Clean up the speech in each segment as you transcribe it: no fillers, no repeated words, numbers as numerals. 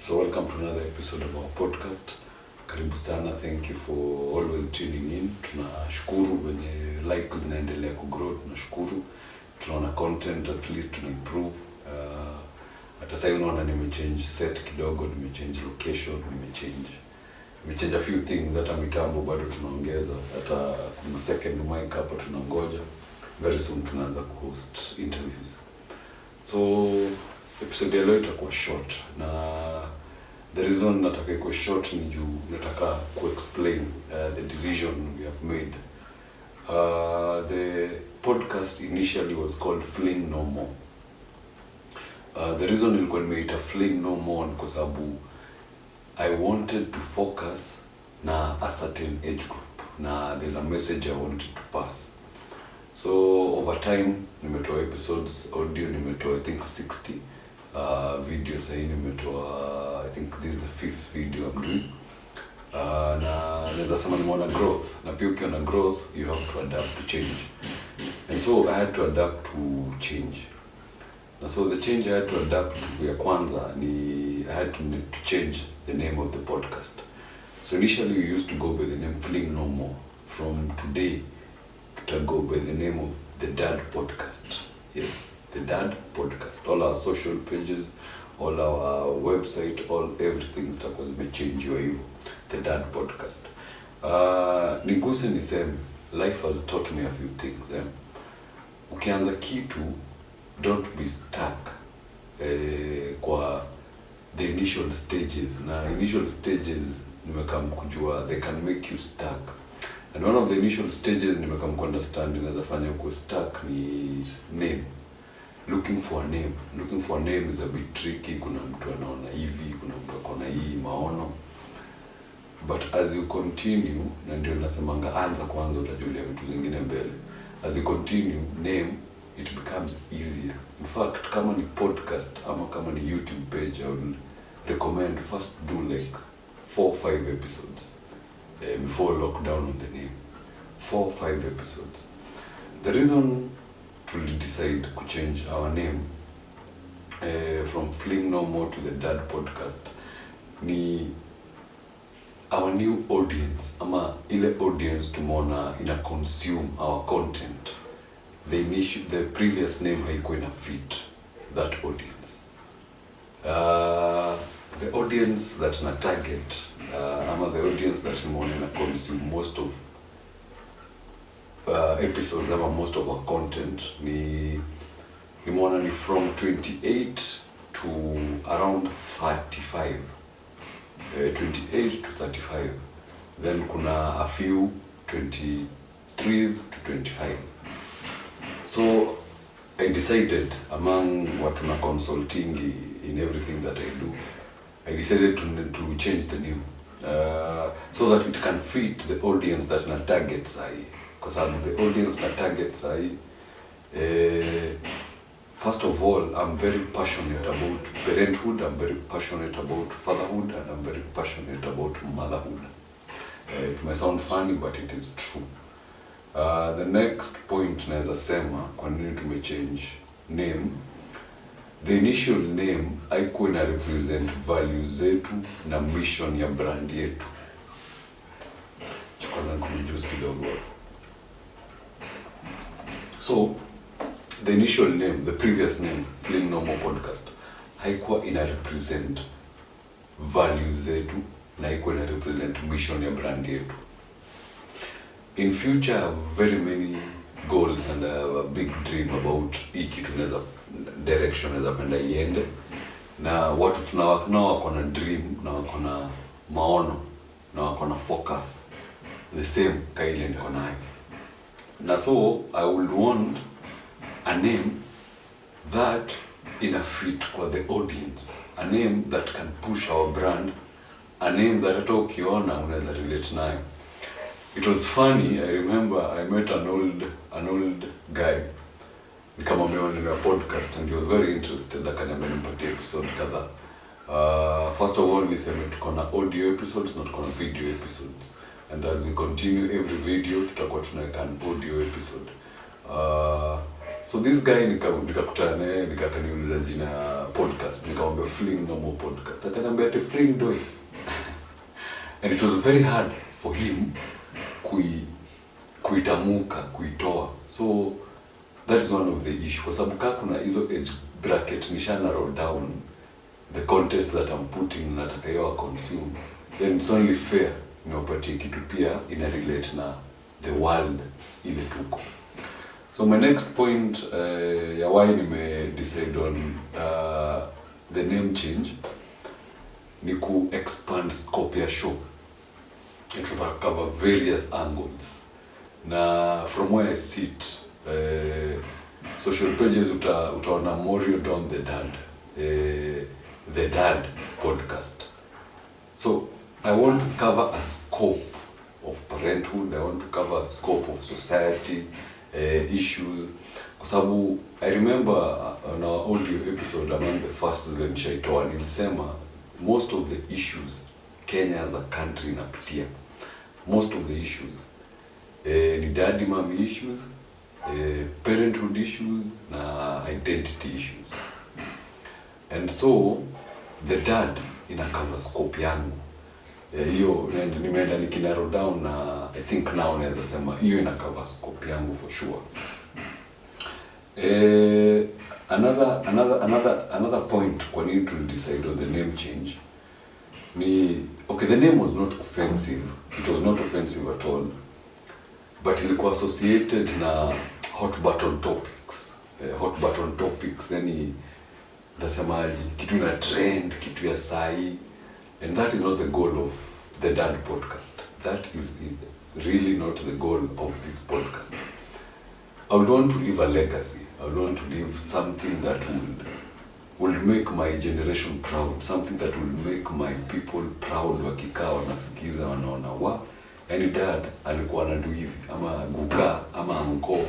So welcome to another episode of our podcast. Karibu sana, thank you for always tuning in. Tunashukuru venye likes zinaendelea kugrow, tunashukuru. Tunaona content at least tuna improve. Hata sasa unaona nimechange set kidogo, nimechange location, nimechange a few things. Hata mitambo bado tunaongeza, hata second mic hapa tunangoja. Very soon tunaanza host interviews. So episode ya leo itakuwa short, na the reason nataka ikuwe short ni juu nataka ku-explain the decision we have made. The podcast initially was called Fling No More. The reason ilikuwa nimeita Fling No More ni kwa sababu I wanted to focus na a certain age group, na there's a message I wanted to pass. So over time nimetoa episodes audio, nimetoa I think 60 videos. Sasa nimetoa I think this is the 5th video I'm doing. Na naweza sema nimeona growth, na pia ukiona growth you have to adapt to change, and so I had to adapt to change. Na so the change I had to adapt to ya kwanza ni I had to change the name of the podcast. So initially we used to go by the name Fling No More. From today to go by the name of TheDad-Podcast. Yes, TheDad-Podcast. All our social pages, all our website, everything zitakuwa zimechangewa hivyo. TheDad-Podcast. Niguse niseme, life has taught me a few things. Ukianza kitu, don't be stuck kwa the initial stages. Na initial stages nimekam kujua they can make you stuck. And one of the initial stages nimekam ku understand inaweza fanya uko stuck ni name. Looking for a name is a bit tricky. Kuna mtu anaona hivi, kuna mtu akona hii maono. But as you continue, na ndio nasemanga anza kwanza utajulia vitu zingine mbele. As you continue, name, it becomes easier. In fact, kama ni podcast ama kama ni YouTube page, I would recommend first do like 4-5 episodes before lockdown on the name. 4-5 episodes. The reason to decide to change our name from Fling No More to the Dad-Podcast ni our new audience, ama ile audience tumeona ina consume our content. The previous name haikuwa ina fit that audience. The audience that na target, ama the audience that tumeona ina consume most of episodes ama most of our content nimeona ni from 28 to around 35. 28 to 35. Then kuna a few 23s to 25. So I decided among what na consulting in everything that I do, I decided to change the name so that it can fit the audience that na target sahi. Kwa sababu the audience na target sahi, first of all, I'm very passionate about parenthood, I'm very passionate about fatherhood, and I'm very passionate about motherhood. It may sound funny, but it is true. The next point naweza sema kwa nini tumechange name. The initial name haikuwa ina represent values zetu na mission ya brand yetu. Kwanza nikujuze kidogo. So the initial name, the previous name, Fling No More Podcast, haikuwa ina represent values zetu na haikuwa ina represent mission ya brand yetu. In future, I have very many goals and I have a big dream about hii kitu naweza direction naweza penda iende. Na watu tunawako nao wako na dream na wako na maono na wako na focus the same kaile niko nayo. Na so I would want a name that ina fit kwa the audience, a name that can push our brand, a name that hata ukiona unaweza relate nayo. It was funny, I remember I met an old guy nikamwambia nina podcast, and he was very interested. Akaniambia nipatie episode kadhaa. First of all niseme tuko na audio episodes na tuko na video episodes, and as we continue every video tutakuwa tunaweka an audio episode. So this guy nikakutana naye, nikakaniuliza jina podcast. Nikamwambia Fling Normal Podcast. Akaniambia ati Fling Doi. And it was very hard for him kuitamuka, kuitoa. So that is one of the issue. Kwa sababu kama kuna hizo age bracket nisha narrow down the content that I'm putting nataka yao consume, then it's only fair niwapatie kitu pia ina relate na the world ile tuko. So my next point ya why nime decide on the name change ni ku expand scope ya show. And to cover various angles. Na from where I sit, social pages utaona Morio Don the Dad podcast. So I want to cover a scope of parenthood. I want to cover a scope of society issues. Kwa sababu I remember on our audio episode among the first zile nishaitoa nilisema most of the issues Kenya as a country inapitia. Most of the issues ni daddy mommy issues, parenthood issues na identity issues. And so the dad ina cover scope yangu. Hiyo nimeenda nikinarrow down na I think now naweza sema hiyo ina cover scope yangu for sure. Another point kwa nini to decide on the name change ni okay, the name was not offensive. It was not offensive at all. But ilikuwa associated na hot button topics. Hot button topics, yani nasemaji kitu ina trend, kitu ya sai. And that is not the goal of the Dad podcast. That is really not the goal of this podcast. I would want to leave a legacy. I would want to leave something that will make my generation proud. Something that will make my people proud. Wakikaa wanasikiza wanaona wa yani dad alikuwa anadu hivi, ama guka, ama uncle,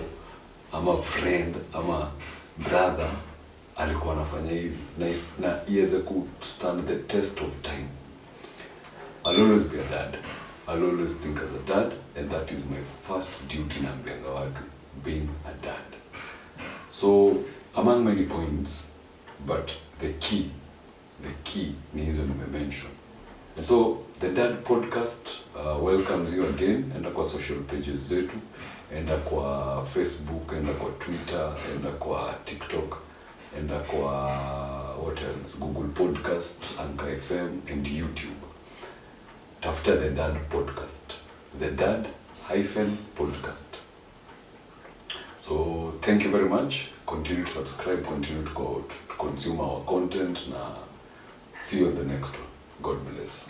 ama friend, ama brother alikuwa anafanya hivi na iweze ku stand the test of time. I'll always be a dad. I'll always think as a dad, and that is my first duty naambianga watu, being a dad. So among many points, but the key ni hizo nimemention. And so the Dad podcast welcomes you again. Enda kwa social pages zetu, enda kwa Facebook, enda kwa Twitter, enda kwa TikTok, enda kwa what else, Google Podcast, Anchor FM and YouTube. Tafuta the Dad podcast, the Dad-podcast. So thank you very much. Continue to subscribe, continue to consume our content, na see you on the next one. God bless.